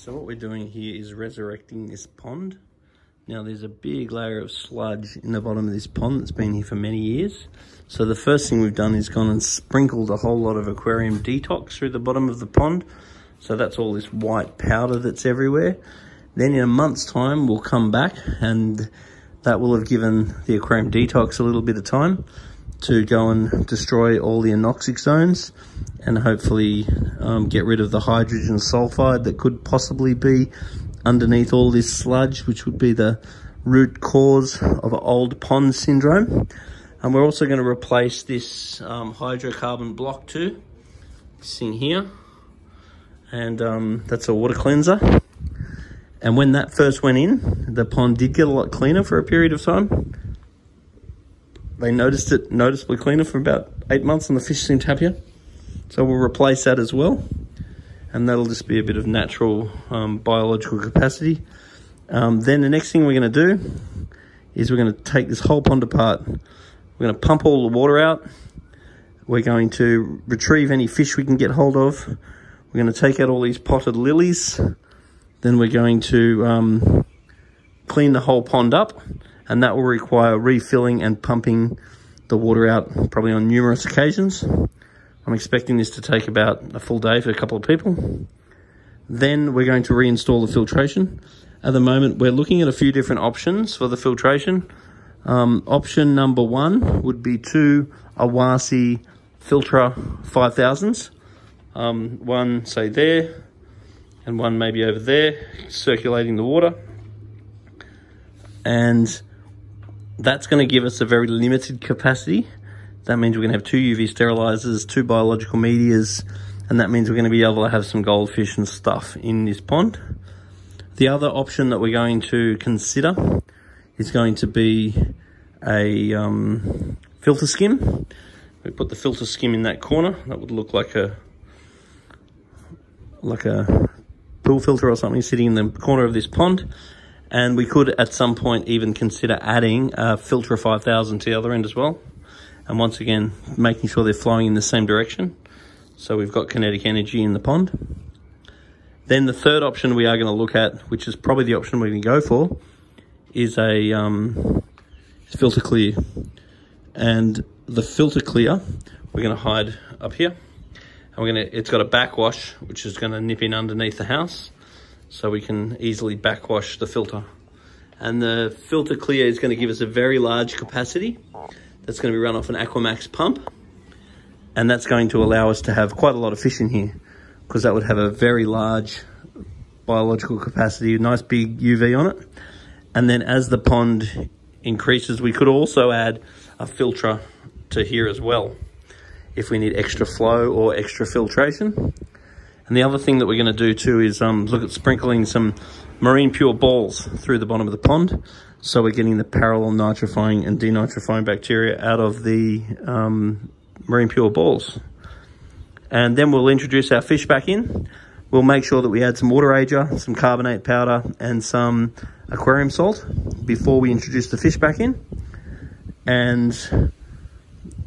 So what we're doing here is resurrecting this pond. Now there's a big layer of sludge in the bottom of this pond that's been here for many years. So the first thing we've done is gone and sprinkled a whole lot of aquarium detox through the bottom of the pond. So that's all this white powder that's everywhere. Then in a month's time, we'll come back and that will have given the aquarium detox a little bit of time to go and destroy all the anoxic zones and hopefully get rid of the hydrogen sulfide that could possibly be underneath all this sludge, which would be the root cause of old pond syndrome. And we're also going to replace this hydrocarbon block too, this thing here, and that's a water cleanser. And when that first went in, the pond did get a lot cleaner for a period of time. They noticed it noticeably cleaner for about 8 months and the fish seemed happier. So we'll replace that as well. And that'll just be a bit of natural biological capacity. Then the next thing we're going to do is we're going to take this whole pond apart. We're going to pump all the water out. We're going to retrieve any fish we can get hold of. We're going to take out all these potted lilies. Then we're going to clean the whole pond up, and that will require refilling and pumping the water out probably on numerous occasions. I'm expecting this to take about a full day for a couple of people. Then we're going to reinstall the filtration. At the moment, we're looking at a few different options for the filtration. Option number 1 would be 2 Awasi Filtra 5000s. One, say, there, and one maybe over there, circulating the water. And that's going to give us a very limited capacity. That means we're going to have 2 UV sterilizers, 2 biological medias, and that means we're going to be able to have some goldfish and stuff in this pond. The other option that we're going to consider is going to be a filter skim. We put the filter skim in that corner. That would look like a pool filter or something sitting in the corner of this pond. And we could at some point even consider adding a Filtra 5000 to the other end as well. And once again, making sure they're flowing in the same direction. So we've got kinetic energy in the pond. Then the third option we are going to look at, which is probably the option we're going to go for, is a filter clear. And the filter clear, we're going to hide up here. And it's got a backwash, which is going to nip in underneath the house. So we can easily backwash the filter. And the filter clear is going to give us a very large capacity. That's going to be run off an Aquamax pump. And that's going to allow us to have quite a lot of fish in here, because that would have a very large biological capacity, a nice big UV on it. And then as the pond increases, we could also add a filter to here as well, if we need extra flow or extra filtration. And the other thing that we're going to do too is look at sprinkling some marine pure balls through the bottom of the pond. So we're getting the parallel nitrifying and denitrifying bacteria out of the marine pure balls. And then we'll introduce our fish back in. We'll make sure that we add some water ager, some carbonate powder, and some aquarium salt before we introduce the fish back in. And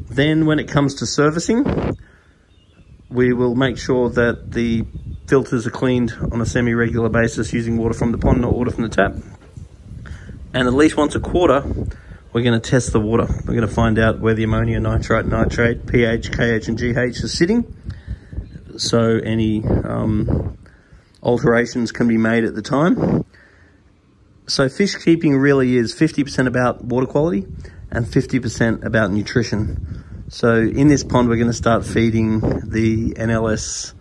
then when it comes to servicing, we will make sure that the filters are cleaned on a semi-regular basis using water from the pond, not water from the tap. And at least once a quarter, we're going to test the water. We're going to find out where the ammonia, nitrite, nitrate, pH, KH and GH are sitting. So any alterations can be made at the time. So fish keeping really is 50% about water quality and 50% about nutrition. So in this pond, we're going to start feeding the NLS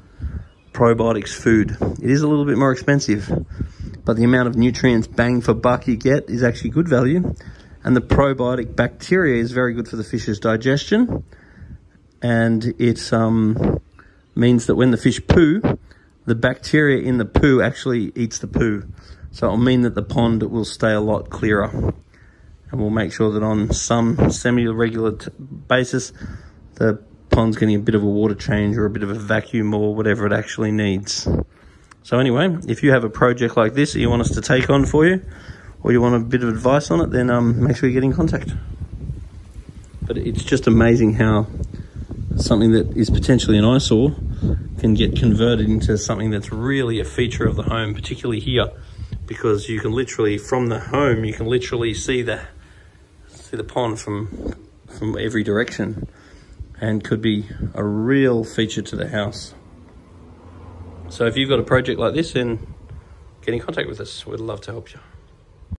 probiotics food. It is a little bit more expensive, but the amount of nutrients bang for buck you get is actually good value. And the probiotic bacteria is very good for the fish's digestion. And it means that when the fish poo, the bacteria in the poo actually eats the poo. So it'll mean that the pond will stay a lot clearer. And we'll make sure that on some semi-regular basis, the pond's getting a bit of a water change or a bit of a vacuum or whatever it actually needs. So anyway, if you have a project like this that you want us to take on for you, or you want a bit of advice on it, then make sure you get in contact. But it's just amazing how something that is potentially an eyesore can get converted into something that's really a feature of the home, particularly here, because you can literally, from the home, you can literally see the pond from every direction, and could be a real feature to the house. So if you've got a project like this, then get in contact with us. We'd love to help you.